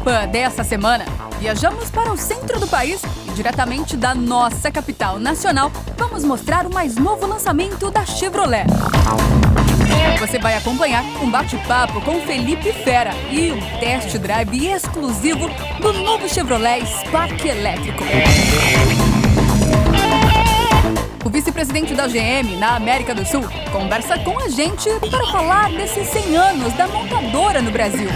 Pan dessa semana, viajamos para o centro do país e diretamente da nossa capital nacional, vamos mostrar o mais novo lançamento da Chevrolet. Você vai acompanhar um bate-papo com Felipe Fera e um test drive exclusivo do novo Chevrolet Spark elétrico. O vice-presidente da GM na América do Sul conversa com a gente para falar desses 100 anos da montadora no Brasil.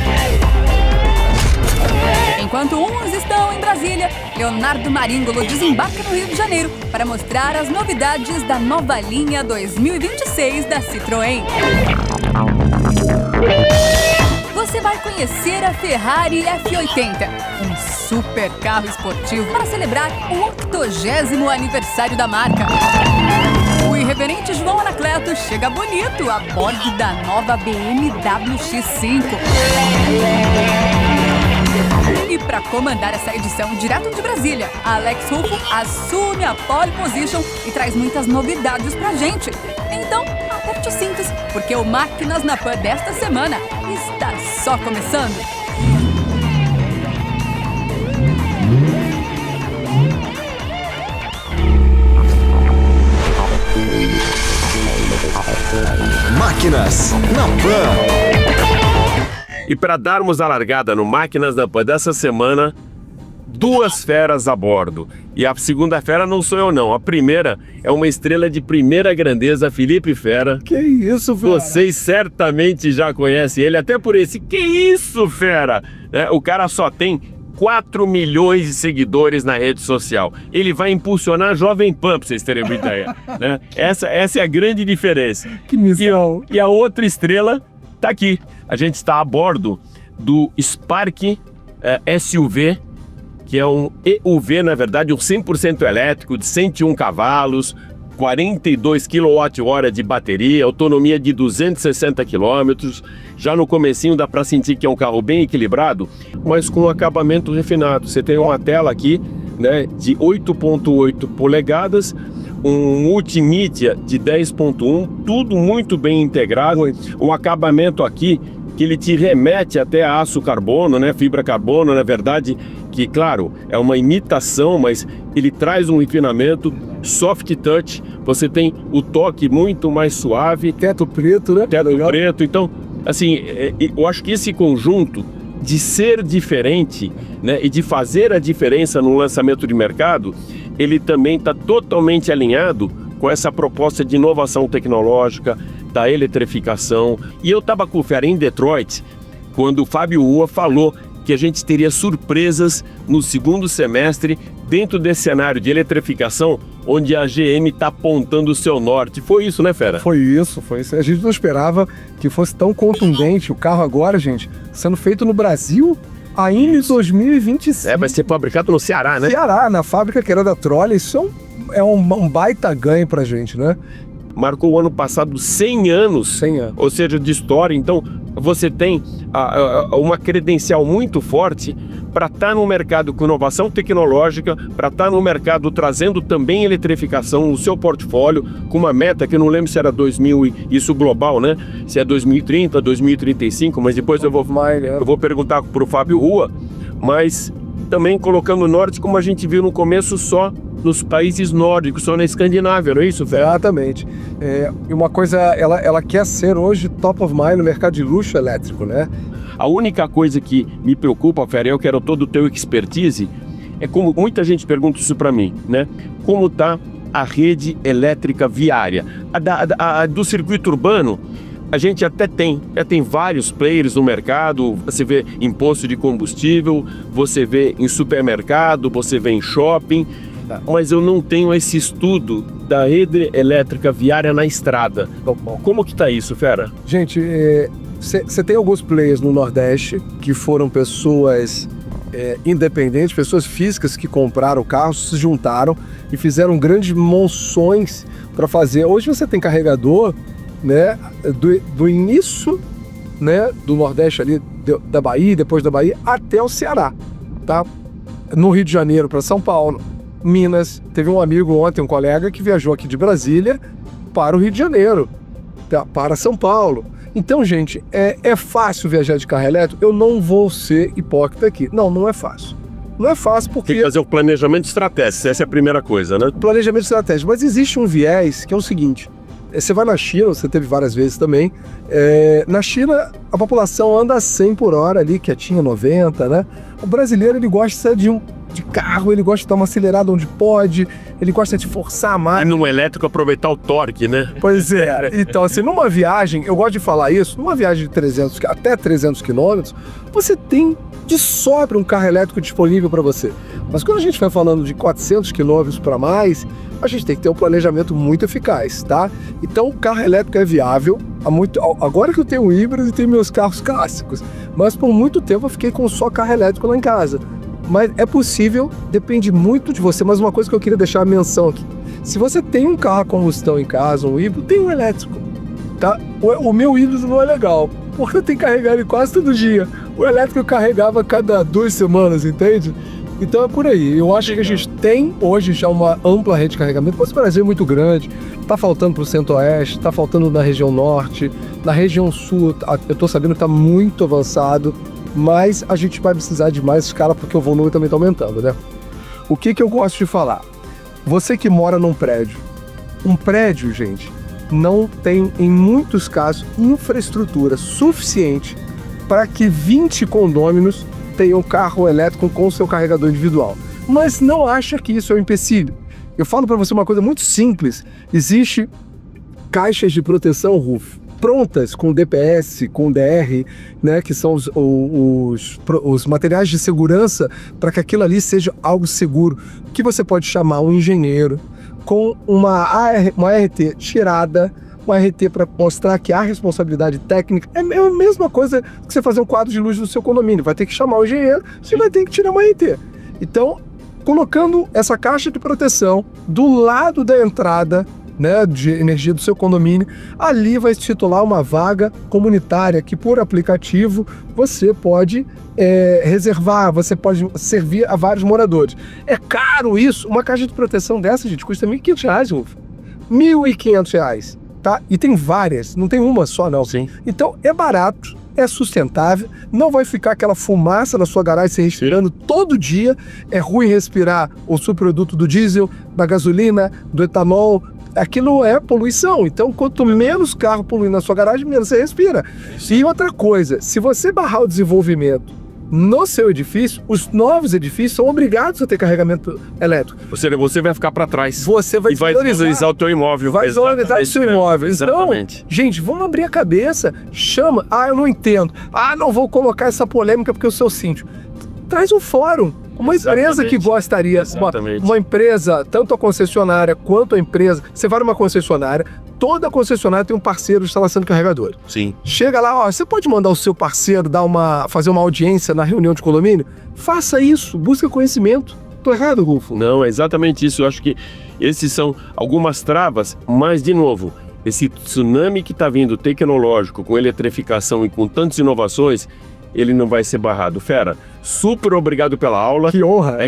Enquanto uns estão em Brasília, Leonardo Maríngolo desembarca no Rio de Janeiro para mostrar as novidades da nova linha 2026 da Citroën. Você vai conhecer a Ferrari F80, um super carro esportivo para celebrar o 80º aniversário da marca. O irreverente João Anacleto chega bonito a bordo da nova BMW X5. E para comandar essa edição direto de Brasília, Alex Rufo assume a pole position e traz muitas novidades pra gente. Então, aperte os cintos, porque o Máquinas na Pan desta semana está só começando. Máquinas na Pan. E para darmos a largada no Máquinas na Pan dessa semana, duas feras a bordo. E a segunda fera não sou eu não, a primeira é uma estrela de primeira grandeza, Felipe Fera. Que isso, Fera? Vocês certamente já conhecem ele, até por esse, que isso, Fera? O cara só tem 4 milhões de seguidores na rede social. Ele vai impulsionar a Jovem Pan, pra vocês terem uma ideia. Né? Essa é a grande diferença. Que missão. E a outra estrela tá aqui. A gente está a bordo do Spark SUV, que é um EUV, na verdade, um 100% elétrico, de 101 cavalos, 42 kWh de bateria, autonomia de 260 km. Já no comecinho dá para sentir que é um carro bem equilibrado, mas com acabamento refinado. Você tem uma tela aqui, né, de 8.8 polegadas, um multimídia de 10.1, tudo muito bem integrado, um acabamento aqui que ele te remete até a aço carbono, né, fibra carbono, na verdade, que claro, é uma imitação, mas ele traz um refinamento, soft touch, você tem o toque muito mais suave. Teto preto, né? Teto preto, então, assim, eu acho que esse conjunto de ser diferente, né, e de fazer a diferença no lançamento de mercado, ele também está totalmente alinhado com essa proposta de inovação tecnológica, da eletrificação. E eu estava com o Fera em Detroit, quando o Fábio Rua falou que a gente teria surpresas no segundo semestre dentro desse cenário de eletrificação, onde a GM está apontando o seu norte. Foi isso, né, Fera? Foi isso. A gente não esperava que fosse tão contundente. O carro agora, gente, sendo feito no Brasil, ainda em 2025. Vai ser fabricado no Ceará, né? Ceará, na fábrica que era da Trolley. Isso é um baita ganho pra gente, né? Marcou o ano passado 100 anos, ou seja, de história. Então, você tem uma credencial muito forte para estar no mercado com inovação tecnológica, para estar no mercado trazendo também eletrificação no seu portfólio, com uma meta que eu não lembro se era 2000, isso global, né? Se é 2030, 2035, mas depois eu vou perguntar para o Fábio Rua, mas também colocando o norte, como a gente viu no começo, só nos países nórdicos, só na Escandinávia, não é isso, Fera? Exatamente. E uma coisa, ela quer ser hoje top of mind no mercado de luxo elétrico, né? A única coisa que me preocupa, Fera, eu quero todo o teu expertise, é como muita gente pergunta isso para mim, né? Como tá a rede elétrica viária? A do circuito urbano, a gente até tem vários players no mercado. Você vê em posto de combustível, você vê em supermercado, você vê em shopping, mas eu não tenho esse estudo da rede elétrica viária na estrada. Como que tá isso, Fera? Gente, você tem alguns players no Nordeste que foram pessoas independentes, pessoas físicas que compraram carros, se juntaram e fizeram grandes monções para fazer. Hoje você tem carregador, né, do início, né, do Nordeste ali, da Bahia, depois da Bahia, até o Ceará, tá? No Rio de Janeiro para São Paulo, Minas. Teve um amigo ontem, um colega, que viajou aqui de Brasília para o Rio de Janeiro. para São Paulo. Então, gente, é fácil viajar de carro elétrico? Eu não vou ser hipócrita aqui. Não é fácil. Não é fácil porque... Tem que fazer o planejamento estratégico, essa é a primeira coisa, né? Planejamento estratégico. Mas existe um viés que é o seguinte: você vai na China, você teve várias vezes também, na China a população anda a 100 por hora ali, quietinha, 90, né? O brasileiro, ele gosta de carro, ele gosta de dar uma acelerada onde pode, ele gosta de forçar mais. E no elétrico aproveitar o torque, né? Pois é. Então, assim, numa viagem, eu gosto de falar isso, numa viagem de até 300 quilômetros, você tem de sobra um carro elétrico disponível para você. Mas quando a gente vai falando de 400 quilômetros para mais, a gente tem que ter um planejamento muito eficaz, tá? Então, o carro elétrico é viável. Agora que eu tenho híbrido e tenho meus carros clássicos, mas por muito tempo eu fiquei com só carro elétrico lá em casa. Mas é possível, depende muito de você. Mas uma coisa que eu queria deixar a menção aqui: se você tem um carro a combustão em casa, um híbrido, tem um elétrico, tá? O meu híbrido não é legal, porque eu tenho que carregar ele quase todo dia. O elétrico eu carregava a cada 2 semanas, entende? Então é por aí. Eu acho que a gente tem hoje já uma ampla rede de carregamento. Mas o Brasil é muito grande, tá faltando para o centro-oeste, tá faltando na região norte, na região sul, eu tô sabendo que tá muito avançado. Mas a gente vai precisar de mais escala porque o volume também está aumentando, né? O que eu gosto de falar? Você que mora num prédio. Um prédio, gente, não tem, em muitos casos, infraestrutura suficiente para que 20 condôminos tenham carro elétrico com seu carregador individual. Mas não acha que isso é um empecilho. Eu falo para você uma coisa muito simples. Existe caixas de proteção, Rufo, prontas com DPS, com DR, né, que são os materiais de segurança para que aquilo ali seja algo seguro, que você pode chamar um engenheiro com uma RT tirada, uma RT para mostrar que há responsabilidade técnica. É a mesma coisa que você fazer um quadro de luz no seu condomínio, vai ter que chamar o engenheiro, você vai ter que tirar uma RT. Então, colocando essa caixa de proteção do lado da entrada, né, de energia do seu condomínio, ali vai se titular uma vaga comunitária que por aplicativo você pode reservar, você pode servir a vários moradores. É caro isso? Uma caixa de proteção dessa, gente, custa R$1.500, Rufo. R$1.500, tá? E tem várias, não tem uma só não. Sim. Então é barato, é sustentável, não vai ficar aquela fumaça na sua garagem você respirando todo dia. É ruim respirar o subproduto do diesel, da gasolina, do etanol. Aquilo é poluição, então quanto menos carro poluindo na sua garagem, menos você respira. E outra coisa, se você barrar o desenvolvimento no seu edifício, os novos edifícios são obrigados a ter carregamento elétrico. Você vai ficar para trás. Você vai valorizar o teu imóvel. Vai valorizar o seu imóvel. Então, exatamente. gente, vamos abrir a cabeça. Chama. Eu não entendo. Não vou colocar essa polêmica porque eu sou síndico. Traz um fórum. Uma empresa que gostaria, uma empresa, tanto a concessionária quanto a empresa, você vai numa concessionária, toda concessionária tem um parceiro de instalação de carregador. Sim. Chega lá, você pode mandar o seu parceiro fazer uma audiência na reunião de condomínio? Faça isso, busca conhecimento. Tô errado, Rufo? Não, é exatamente isso. Eu acho que esses são algumas travas, mas, de novo, esse tsunami que está vindo tecnológico, com eletrificação e com tantas inovações, ele não vai ser barrado. Fera, super obrigado pela aula. Que honra.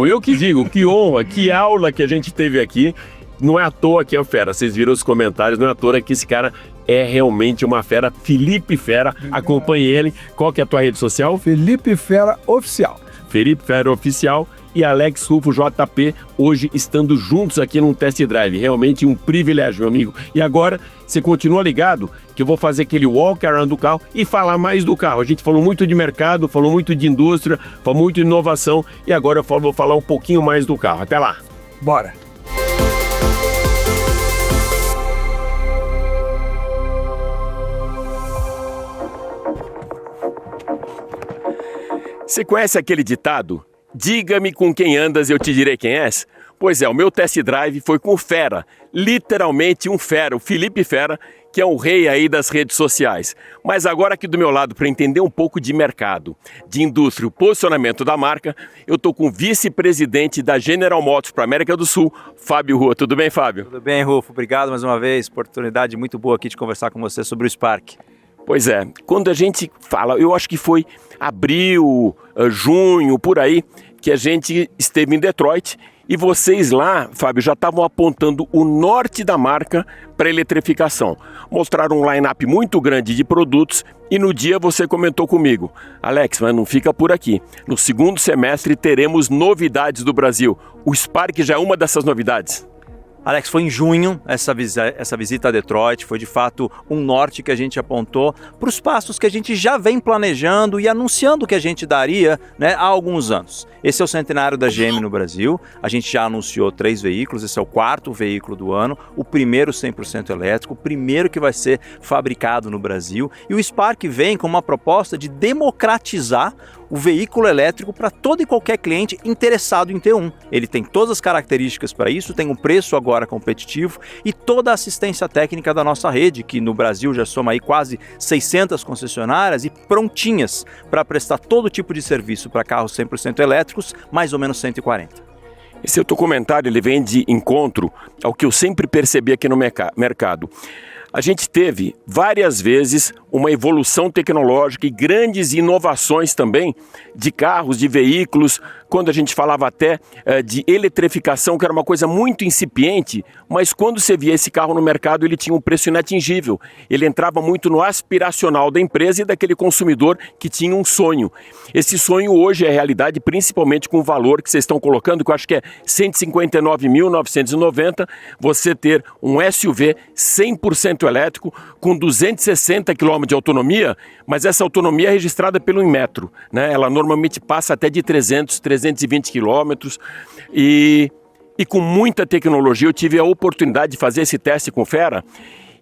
Eu que digo, que honra, que aula que a gente teve aqui. Não é à toa que é o Fera, vocês viram os comentários, não é à toa que esse cara é realmente uma fera. Felipe Fera, acompanhe ele. Qual que é a tua rede social? Felipe Fera Oficial. Felipe Fera Oficial e Alex Rufo JP, hoje estando juntos aqui num test drive. Realmente um privilégio, meu amigo. E agora, você continua ligado que eu vou fazer aquele walk around do carro e falar mais do carro. A gente falou muito de mercado, falou muito de indústria, falou muito de inovação e agora eu vou falar um pouquinho mais do carro. Até lá. Bora. Você conhece aquele ditado? Diga-me com quem andas, eu te direi quem és? Pois é, o meu test drive foi com o Fera, literalmente um fera, o Felipe Fera, que é o rei aí das redes sociais. Mas agora aqui do meu lado, para entender um pouco de mercado, de indústria, o posicionamento da marca, eu estou com o vice-presidente da General Motors para a América do Sul, Fábio Rua. Tudo bem, Fábio? Tudo bem, Rufo. Obrigado mais uma vez, oportunidade muito boa aqui de conversar com você sobre o Spark. Pois é, quando a gente fala, eu acho que foi abril, junho, por aí, que a gente esteve em Detroit E vocês lá, Fábio, já estavam apontando o norte da marca para eletrificação. Mostraram um line-up muito grande de produtos e no dia você comentou comigo: Alex, mas não fica por aqui. No segundo semestre teremos novidades do Brasil. O Spark já é uma dessas novidades. Alex, foi em junho essa visita a Detroit, foi de fato um norte que a gente apontou para os passos que a gente já vem planejando e anunciando que a gente daria, né, há alguns anos. Esse é o centenário da GM no Brasil, a gente já anunciou 3 veículos, esse é o 4º veículo do ano, o primeiro 100% elétrico, o primeiro que vai ser fabricado no Brasil, e o Spark vem com uma proposta de democratizar o veículo elétrico para todo e qualquer cliente interessado em ter um. Ele tem todas as características para isso, tem um preço agora competitivo e toda a assistência técnica da nossa rede, que no Brasil já soma aí quase 600 concessionárias e prontinhas para prestar todo tipo de serviço para carros 100% elétricos, mais ou menos 140. Esse teu comentário ele vem de encontro ao que eu sempre percebi aqui no mercado. A gente teve várias vezes uma evolução tecnológica e grandes inovações também de carros, de veículos, quando a gente falava até de eletrificação, que era uma coisa muito incipiente, mas quando você via esse carro no mercado, ele tinha um preço inatingível. Ele entrava muito no aspiracional da empresa e daquele consumidor que tinha um sonho. Esse sonho hoje é realidade, principalmente com o valor que vocês estão colocando, que eu acho que é R$ 159.990, você ter um SUV 100% elétrico, com 260 km de autonomia, mas essa autonomia é registrada pelo Inmetro, né? Ela normalmente passa até de 320 km e com muita tecnologia. Eu tive a oportunidade de fazer esse teste com o Fera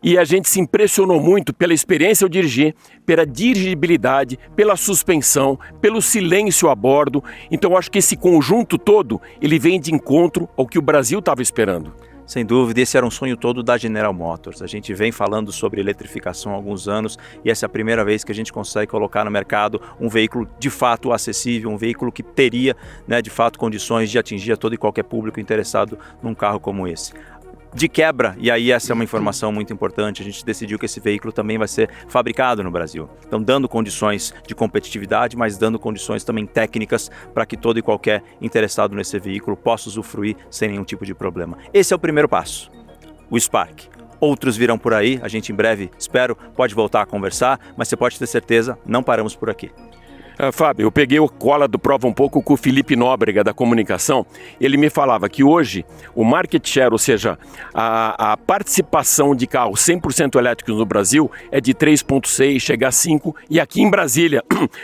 e a gente se impressionou muito pela experiência ao dirigir, pela dirigibilidade, pela suspensão, pelo silêncio a bordo. Então eu acho que esse conjunto todo, ele vem de encontro ao que o Brasil estava esperando. Sem dúvida, esse era um sonho todo da General Motors. A gente vem falando sobre eletrificação há alguns anos e essa é a primeira vez que a gente consegue colocar no mercado um veículo de fato acessível, um veículo que teria, né, de fato condições de atingir a todo e qualquer público interessado num carro como esse. De quebra, e aí essa é uma informação muito importante, a gente decidiu que esse veículo também vai ser fabricado no Brasil. Então dando condições de competitividade, mas dando condições também técnicas para que todo e qualquer interessado nesse veículo possa usufruir sem nenhum tipo de problema. Esse é o primeiro passo, o Spark. Outros virão por aí, a gente em breve, espero, pode voltar a conversar, mas você pode ter certeza, não paramos por aqui. Fábio, eu peguei o cola do Prova um pouco com o Felipe Nóbrega da comunicação. Ele me falava que hoje o market share, ou seja, a participação de carros 100% elétricos no Brasil é de 3,6%, chega a 5%, e aqui em Brasília,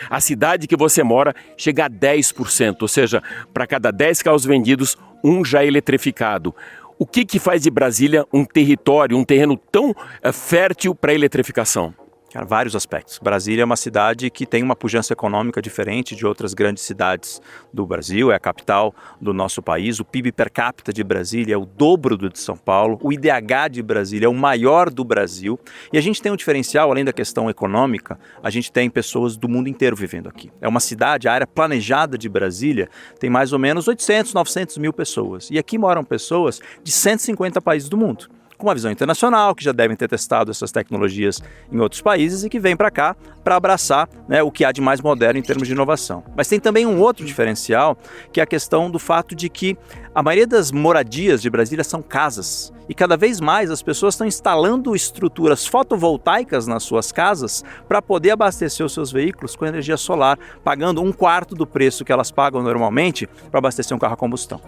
a cidade que você mora, chega a 10%, ou seja, para cada 10 carros vendidos, um já é eletrificado. O que faz de Brasília um território, um terreno tão fértil para a eletrificação? Cara, vários aspectos. Brasília é uma cidade que tem uma pujança econômica diferente de outras grandes cidades do Brasil, é a capital do nosso país. O PIB per capita de Brasília é o dobro do de São Paulo, o IDH de Brasília é o maior do Brasil e a gente tem um diferencial, além da questão econômica, a gente tem pessoas do mundo inteiro vivendo aqui. É uma cidade, a área planejada de Brasília tem mais ou menos 800, 900 mil pessoas e aqui moram pessoas de 150 países do mundo, com uma visão internacional, que já devem ter testado essas tecnologias em outros países e que vêm para cá para abraçar, né, o que há de mais moderno em termos de inovação. Mas tem também um outro diferencial, que é a questão do fato de que a maioria das moradias de Brasília são casas e cada vez mais as pessoas estão instalando estruturas fotovoltaicas nas suas casas para poder abastecer os seus veículos com energia solar, pagando 1/4 do preço que elas pagam normalmente para abastecer um carro a combustão.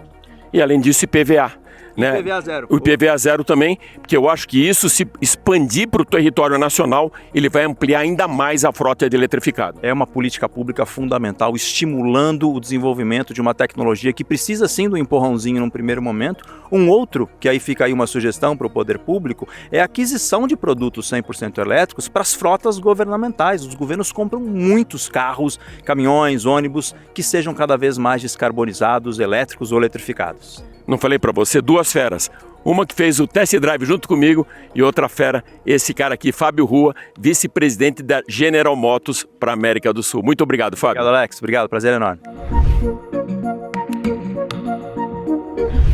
E além disso, IPVA. Né? IPVA zero. O IPVA zero também, porque eu acho que isso, se expandir para o território nacional, ele vai ampliar ainda mais a frota de eletrificado. É uma política pública fundamental, estimulando o desenvolvimento de uma tecnologia que precisa sim do empurrãozinho num primeiro momento. Um outro, que aí fica aí uma sugestão para o poder público, é a aquisição de produtos 100% elétricos para as frotas governamentais. Os governos compram muitos carros, caminhões, ônibus, que sejam cada vez mais descarbonizados, elétricos ou eletrificados. Não falei para você, 2 feras. Uma que fez o test drive junto comigo e outra fera, esse cara aqui, Fábio Rua, vice-presidente da General Motors para a América do Sul. Muito obrigado, Fábio. Obrigado, Alex. Obrigado, prazer enorme.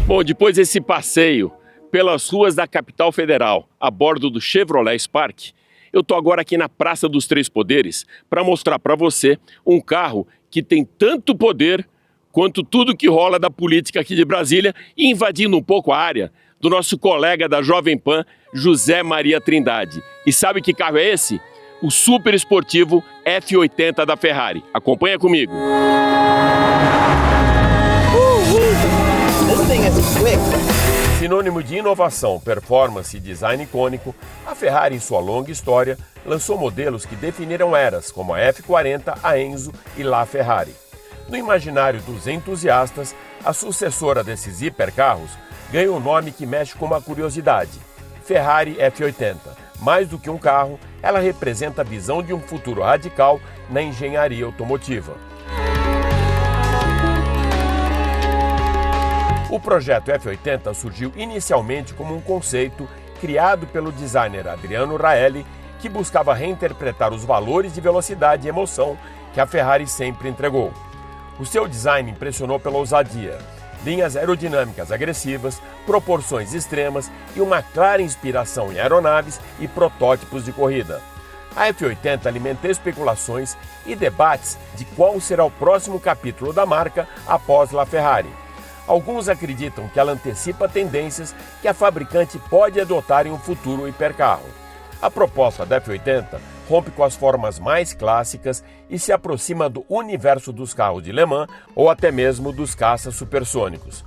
Bom, depois desse passeio pelas ruas da capital federal, a bordo do Chevrolet Spark, eu estou agora aqui na Praça dos Três Poderes para mostrar para você um carro que tem tanto poder quanto tudo que rola da política aqui de Brasília, invadindo um pouco a área do nosso colega da Jovem Pan, José Maria Trindade. E sabe que carro é esse? O super esportivo F80 da Ferrari. Acompanha comigo. Sinônimo de inovação, performance e design icônico, a Ferrari, em sua longa história, lançou modelos que definiram eras, como a F40, a Enzo e La Ferrari. No imaginário dos entusiastas, a sucessora desses hipercarros ganha um nome que mexe com uma curiosidade: Ferrari F80. Mais do que um carro, ela representa a visão de um futuro radical na engenharia automotiva. O projeto F80 surgiu inicialmente como um conceito criado pelo designer Adriano Raelli, que buscava reinterpretar os valores de velocidade e emoção que a Ferrari sempre entregou. O seu design impressionou pela ousadia, linhas aerodinâmicas agressivas, proporções extremas e uma clara inspiração em aeronaves e protótipos de corrida. A F80 alimenta especulações e debates de qual será o próximo capítulo da marca após La Ferrari. Alguns acreditam que ela antecipa tendências que a fabricante pode adotar em um futuro hipercarro. A proposta da F80 rompe com as formas mais clássicas e se aproxima do universo dos carros de Le Mans ou até mesmo dos caças supersônicos.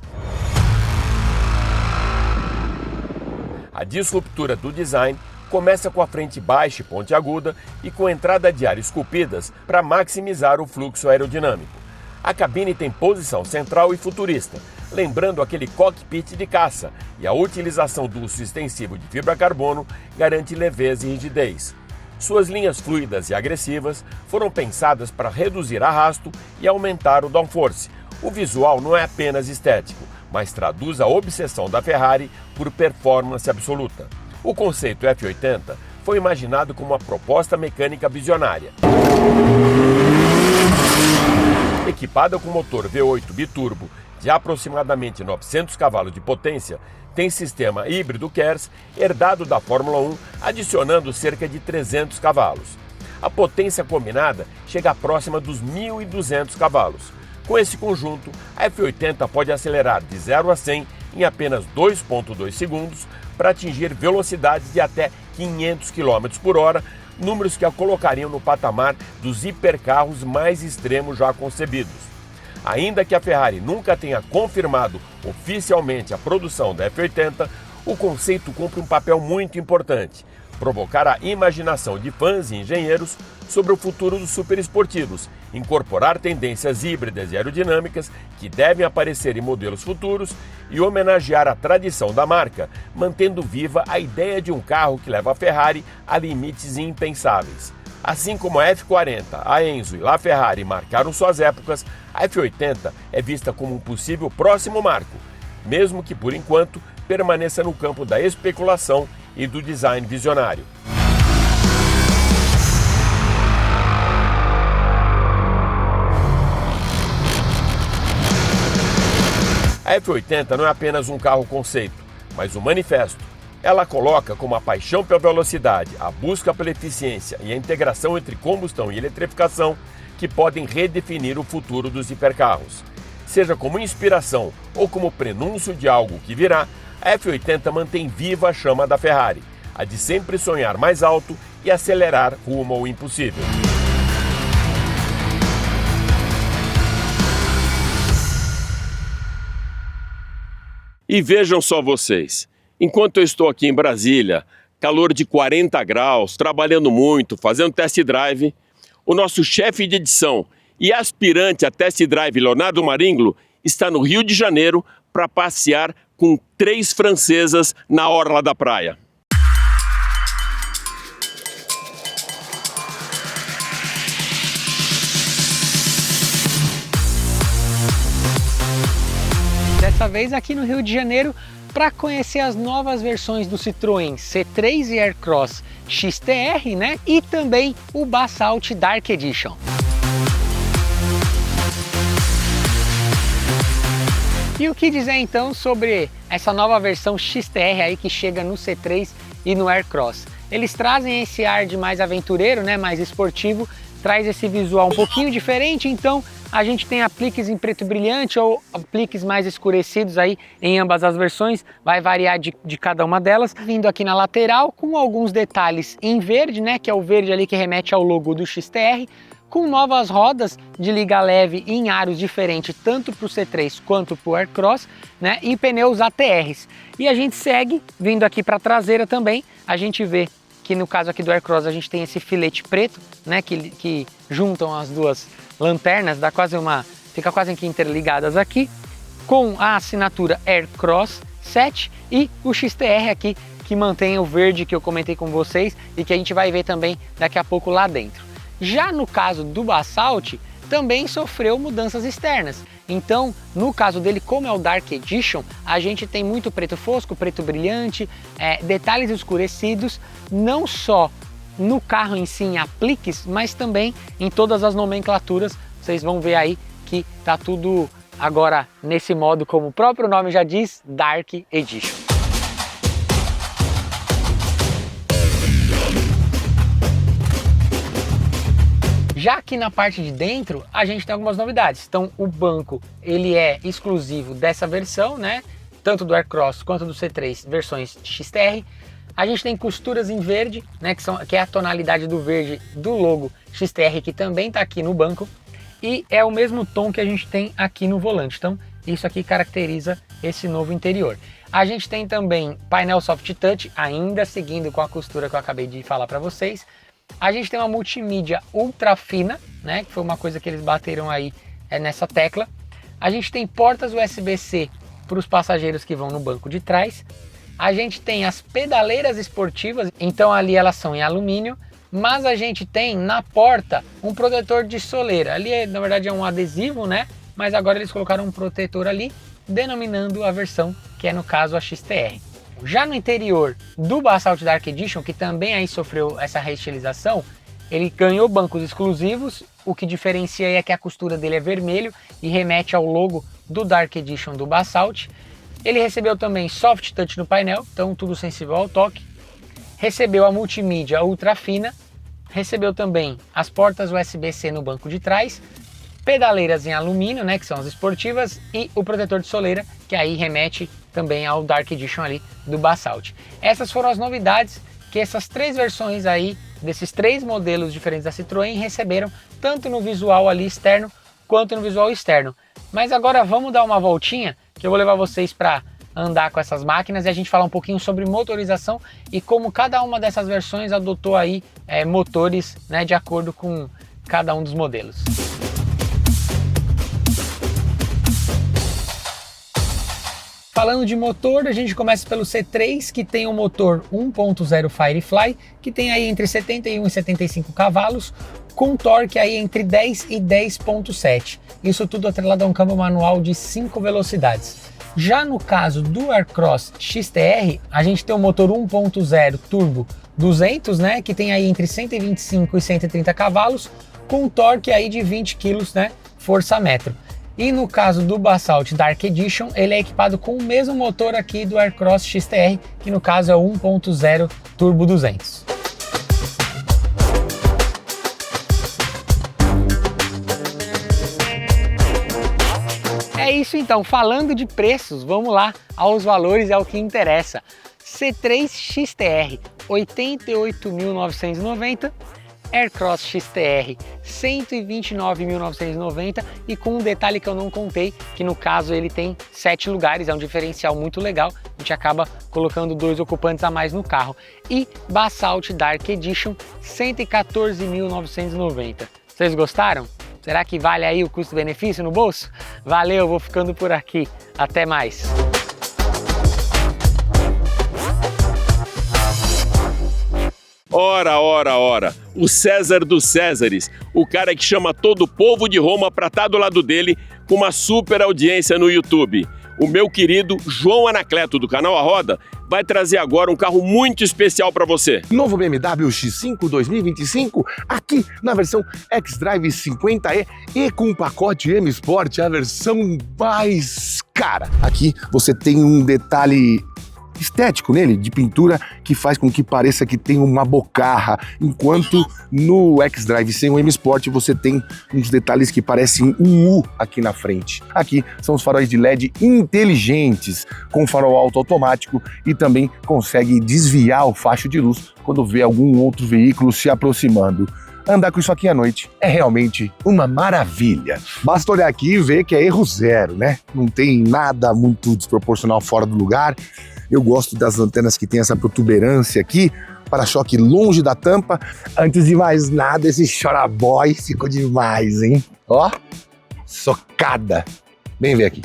A disruptura do design começa com a frente baixa e pontiaguda e com entrada de ar esculpidas para maximizar o fluxo aerodinâmico. A cabine tem posição central e futurista, lembrando aquele cockpit de caça, e a utilização do uso extensivo de fibra carbono garante leveza e rigidez. Suas linhas fluidas e agressivas foram pensadas para reduzir arrasto e aumentar o downforce. O visual não é apenas estético, mas traduz a obsessão da Ferrari por performance absoluta. O conceito F80 foi imaginado como uma proposta mecânica visionária. Equipada com motor V8 biturbo de aproximadamente 900 cavalos de potência, tem sistema híbrido KERS herdado da Fórmula 1, adicionando cerca de 300 cavalos. A potência combinada chega próxima dos 1.200 cavalos. Com esse conjunto, a F80 pode acelerar de 0 a 100 em apenas 2,2 segundos para atingir velocidades de até 500 km por hora, números que a colocariam no patamar dos hipercarros mais extremos já concebidos. Ainda que a Ferrari nunca tenha confirmado oficialmente a produção da F80, o conceito cumpre um papel muito importante: provocar a imaginação de fãs e engenheiros sobre o futuro dos superesportivos, incorporar tendências híbridas e aerodinâmicas que devem aparecer em modelos futuros e homenagear a tradição da marca, mantendo viva a ideia de um carro que leva a Ferrari a limites impensáveis. Assim como a F40, a Enzo e La Ferrari marcaram suas épocas, a F80 é vista como um possível próximo marco, mesmo que por enquanto permaneça no campo da especulação e do design visionário. A F80 não é apenas um carro conceito, mas um manifesto. Ela coloca como a paixão pela velocidade, a busca pela eficiência e a integração entre combustão e eletrificação que podem redefinir o futuro dos hipercarros. Seja como inspiração ou como prenúncio de algo que virá, a F80 mantém viva a chama da Ferrari, a de sempre sonhar mais alto e acelerar rumo ao impossível. E vejam só vocês, enquanto eu estou aqui em Brasília, calor de 40 graus, trabalhando muito, fazendo test drive, o nosso chefe de edição e aspirante a test drive, Leonardo Maringlo, está no Rio de Janeiro para passear com 3 francesas na orla da praia. Dessa vez aqui no Rio de Janeiro para conhecer as novas versões do Citroën C3 e Aircross XTR, né? E também o Basalt Dark Edition. E o que dizer então sobre essa nova versão XTR aí que chega no C3 e no Aircross? Eles trazem esse ar de mais aventureiro, né? Mais esportivo, traz esse visual um pouquinho diferente, então A gente tem apliques em preto brilhante ou apliques mais escurecidos aí em ambas as versões, vai variar de cada uma delas. Vindo aqui na lateral com alguns detalhes em verde, né, que é o verde ali que remete ao logo do XTR, com novas rodas de liga leve em aros diferentes, tanto para o C3 quanto para o Aircross, né, e pneus ATRs. E a gente segue, vindo aqui para a traseira também, a gente vê que no caso aqui do Aircross a gente tem esse filete preto, né, que juntam as duas lanternas, fica quase que interligadas aqui, com a assinatura Aircross 7 e o XTR aqui, que mantém o verde que eu comentei com vocês e que a gente vai ver também daqui a pouco lá dentro. Já no caso do Basalt, também sofreu mudanças externas. Então, no caso dele, como é o Dark Edition, a gente tem muito preto fosco, preto brilhante, detalhes escurecidos, não só no carro em si, em apliques, mas também em todas as nomenclaturas. Vocês vão ver aí que tá tudo agora nesse modo, como o próprio nome já diz, Dark Edition. Já aqui na parte de dentro, a gente tem algumas novidades. Então, o banco, ele é exclusivo dessa versão, né? Tanto do Aircross quanto do C3, versões XTR. A gente tem costuras em verde, né? Que é a tonalidade do verde do logo XTR, que também está aqui no banco. E é o mesmo tom que a gente tem aqui no volante. Então, isso aqui caracteriza esse novo interior. A gente tem também painel Soft Touch, ainda seguindo com a costura que eu acabei de falar para vocês. A gente tem uma multimídia ultra fina, né, que foi uma coisa que eles bateram aí nessa tecla. A gente tem portas USB-C para os passageiros que vão no banco de trás. A gente tem as pedaleiras esportivas, então ali elas são em alumínio, mas a gente tem na porta um protetor de soleira. Ali na verdade é um adesivo, né, mas agora eles colocaram um protetor ali, denominando a versão que é no caso a XTR. Já no interior do Basalt Dark Edition, que também aí sofreu essa reestilização, ele ganhou bancos exclusivos, o que diferencia é que a costura dele é vermelho e remete ao logo do Dark Edition do Basalt. Ele recebeu também Soft Touch no painel, então tudo sensível ao toque. Recebeu a multimídia ultra fina, recebeu também as portas USB-C no banco de trás, pedaleiras em alumínio, né, que são as esportivas, e o protetor de soleira, que aí remete também ao Dark Edition ali do Basalt. Essas foram as novidades que essas três versões aí, desses três modelos diferentes da Citroën, receberam, tanto no visual ali externo, quanto no visual externo. Mas agora vamos dar uma voltinha, que eu vou levar vocês para andar com essas máquinas e a gente falar um pouquinho sobre motorização e como cada uma dessas versões adotou aí motores, né, de acordo com cada um dos modelos. Falando de motor, a gente começa pelo C3, que tem um motor 1.0 Firefly, que tem aí entre 71 e 75 cavalos, com torque aí entre 10 e 10.7. Isso tudo atrelado a um câmbio manual de 5 velocidades. Já no caso do Aircross XTR, a gente tem um motor 1.0 turbo 200, né, que tem aí entre 125 e 130 cavalos, com torque aí de 20 kg, né, força-metro. E no caso do Basalt Dark Edition, ele é equipado com o mesmo motor aqui do Aircross XTR, que no caso é o 1.0 Turbo 200. É isso então, falando de preços, vamos lá aos valores, é o que interessa. C3 XTR, 88.990, Aircross XTR 129.990 e com um detalhe que eu não contei, que no caso ele tem 7 lugares, é um diferencial muito legal, a gente acaba colocando 2 ocupantes a mais no carro. E Basalt Dark Edition 114.990. Vocês gostaram? Será que vale aí o custo-benefício no bolso? Valeu, vou ficando por aqui. Até mais! Ora, o César dos Césares, o cara que chama todo o povo de Roma para estar do lado dele com uma super audiência no YouTube. O meu querido João Anacleto, do canal A Roda, vai trazer agora um carro muito especial para você. Novo BMW X5 2025, aqui na versão xDrive 50e e com o pacote M Sport, a versão mais cara. Aqui você tem um detalhe estético nele, de pintura, que faz com que pareça que tem uma bocarra, enquanto no xDrive sem o M Sport você tem uns detalhes que parecem um U aqui na frente. Aqui são os faróis de LED inteligentes, com farol alto automático e também consegue desviar o facho de luz quando vê algum outro veículo se aproximando. Andar com isso aqui à noite é realmente uma maravilha. Basta olhar aqui e ver que é erro zero, né? Não tem nada muito desproporcional fora do lugar. Eu gosto das lanternas que tem essa protuberância aqui, para-choque longe da tampa. Antes de mais nada, esse Choraboy ficou demais, hein? Ó, socada. Vem ver aqui.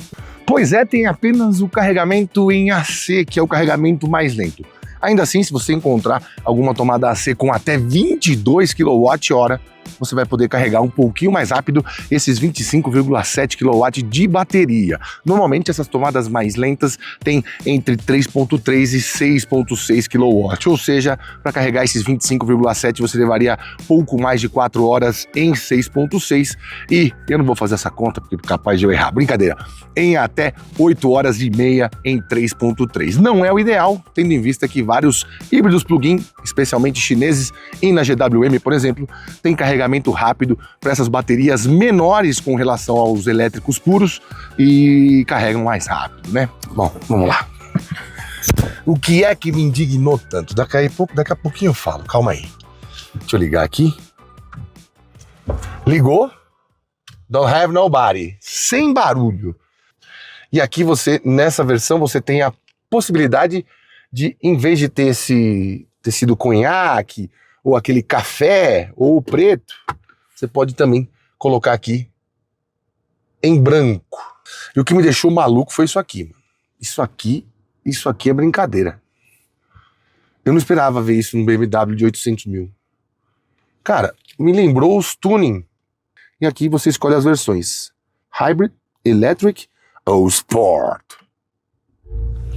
Pois é, tem apenas o carregamento em AC, que é o carregamento mais lento. Ainda assim, se você encontrar alguma tomada AC com até 22 kWh, você vai poder carregar um pouquinho mais rápido esses 25,7 kW de bateria. Normalmente essas tomadas mais lentas têm entre 3,3 e 6,6 kW, ou seja, para carregar esses 25,7 você levaria pouco mais de 4 horas em 6,6 e eu não vou fazer essa conta porque é capaz de eu errar, brincadeira, em até 8 horas e meia em 3,3. Não é o ideal, tendo em vista que vários híbridos plug-in, especialmente chineses e na GWM, por exemplo, têm carregamento rápido para essas baterias menores com relação aos elétricos puros e carregam mais rápido, né? Bom, vamos lá. O que é que me indignou tanto? Daqui a pouquinho eu falo, calma aí. Deixa eu ligar aqui. Ligou? Don't have nobody. Sem barulho. E aqui você, nessa versão, você tem a possibilidade de, em vez de ter esse tecido conhaque, ou aquele café, ou o preto, você pode também colocar aqui em branco. E o que me deixou maluco foi isso aqui. Isso aqui é brincadeira. Eu não esperava ver isso num BMW de 800 mil. Cara, me lembrou os tuning. E aqui você escolhe as versões. Hybrid, Electric ou Sport.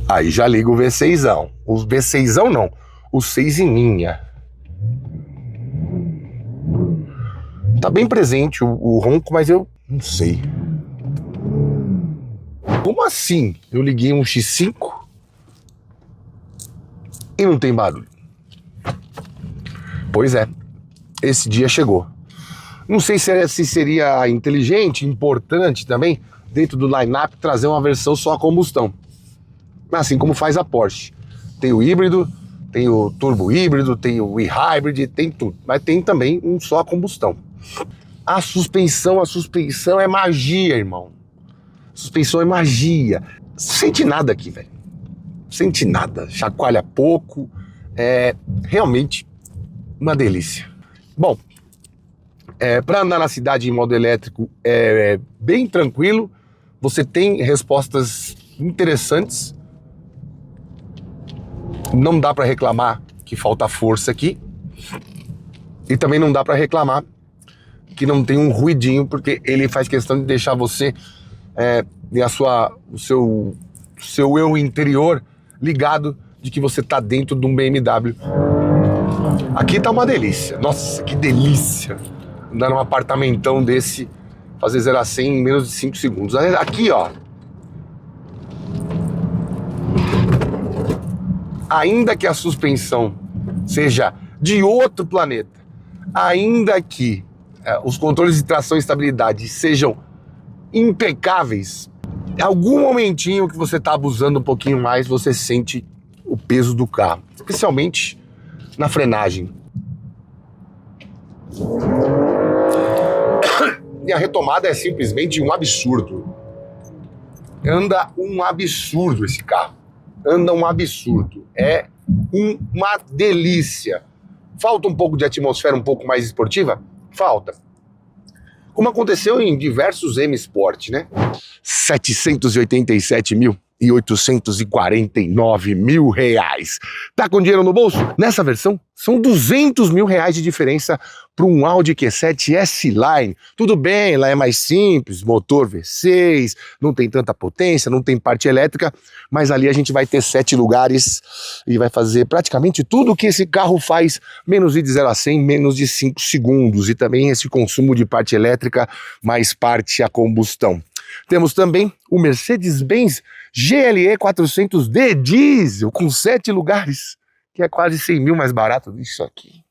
Aí já liga o V6ão. O V6ão não, o 6 em linha. Tá bem presente o ronco, mas eu não sei. Como assim? Eu liguei um X5 e não tem barulho. Pois é, esse dia chegou. Não sei se seria inteligente, importante também, dentro do line-up, trazer uma versão só a combustão. Assim como faz a Porsche. Tem o híbrido, tem o turbo híbrido, tem o e-hybrid, tem tudo. Mas tem também um só a combustão. A suspensão é magia, irmão. Suspensão é magia. Sente nada aqui, velho. Sente nada. Chacoalha pouco. É realmente uma delícia. Bom, para andar na cidade em modo elétrico é bem tranquilo. Você tem respostas interessantes. Não dá para reclamar que falta força aqui. E também não dá para reclamar que não tem um ruidinho, porque ele faz questão de deixar você e o seu eu interior ligado de que você tá dentro de um BMW. Aqui tá uma delícia. Nossa, que delícia andar num apartamentão desse, fazer 0 a 100 em menos de 5 segundos. Aqui, ó, ainda que a suspensão seja de outro planeta, ainda que os controles de tração e estabilidade sejam impecáveis, em algum momentinho que você está abusando um pouquinho mais, você sente o peso do carro, especialmente na frenagem. E a retomada é simplesmente um absurdo. Anda um absurdo esse carro. Anda um absurdo. É uma delícia. Falta um pouco de atmosfera um pouco mais esportiva? Falta. Como aconteceu em diversos M Sport, né? 787.849 mil reais. Tá com dinheiro no bolso? Nessa versão, são 200 mil reais de diferença para um Audi Q7 S-Line. Tudo bem, lá é mais simples, motor V6, não tem tanta potência, não tem parte elétrica, mas ali a gente vai ter 7 lugares e vai fazer praticamente tudo o que esse carro faz, menos de 0 a 100, menos de 5 segundos, e também esse consumo de parte elétrica mais parte a combustão. Temos também o Mercedes-Benz GLE 400D diesel, com 7 lugares, que é quase 100 mil mais barato disso aqui.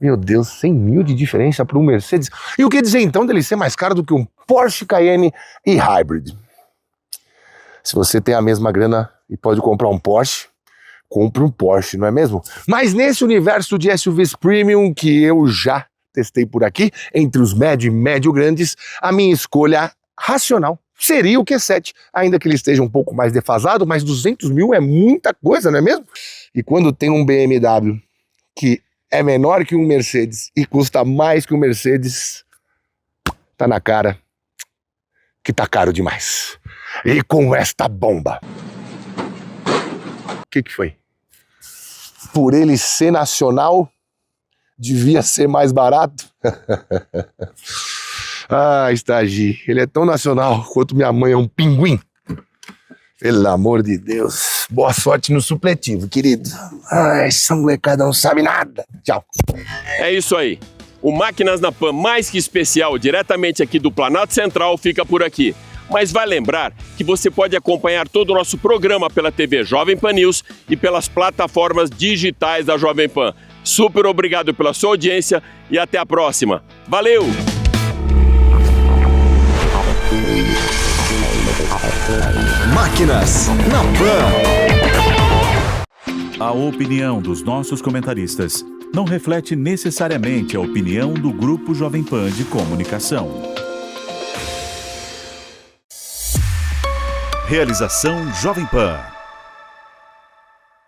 Meu Deus, 100 mil de diferença para um Mercedes. E o que dizer então dele ser mais caro do que um Porsche Cayenne e Hybrid? Se você tem a mesma grana e pode comprar um Porsche, compre um Porsche, não é mesmo? Mas nesse universo de SUVs premium que eu já testei por aqui, entre os médio e médio grandes, a minha escolha racional seria o Q7, ainda que ele esteja um pouco mais defasado, mas 200 mil é muita coisa, não é mesmo? E quando tem um BMW que é menor que um Mercedes e custa mais que um Mercedes, tá na cara que tá caro demais. E com esta bomba. O que foi? Por ele ser nacional, devia ser mais barato? Ah, Stagi, ele é tão nacional quanto minha mãe é um pinguim. Pelo amor de Deus. Boa sorte no supletivo, querido. Ai, essa molecada não sabe nada. Tchau. É isso aí. O Máquinas na Pan, mais que especial, diretamente aqui do Planalto Central, fica por aqui. Mas vai lembrar que você pode acompanhar todo o nosso programa pela TV Jovem Pan News e pelas plataformas digitais da Jovem Pan. Super obrigado pela sua audiência e até a próxima. Valeu! Máquinas na Pan. A opinião dos nossos comentaristas não reflete necessariamente a opinião do Grupo Jovem Pan de Comunicação. Realização Jovem Pan.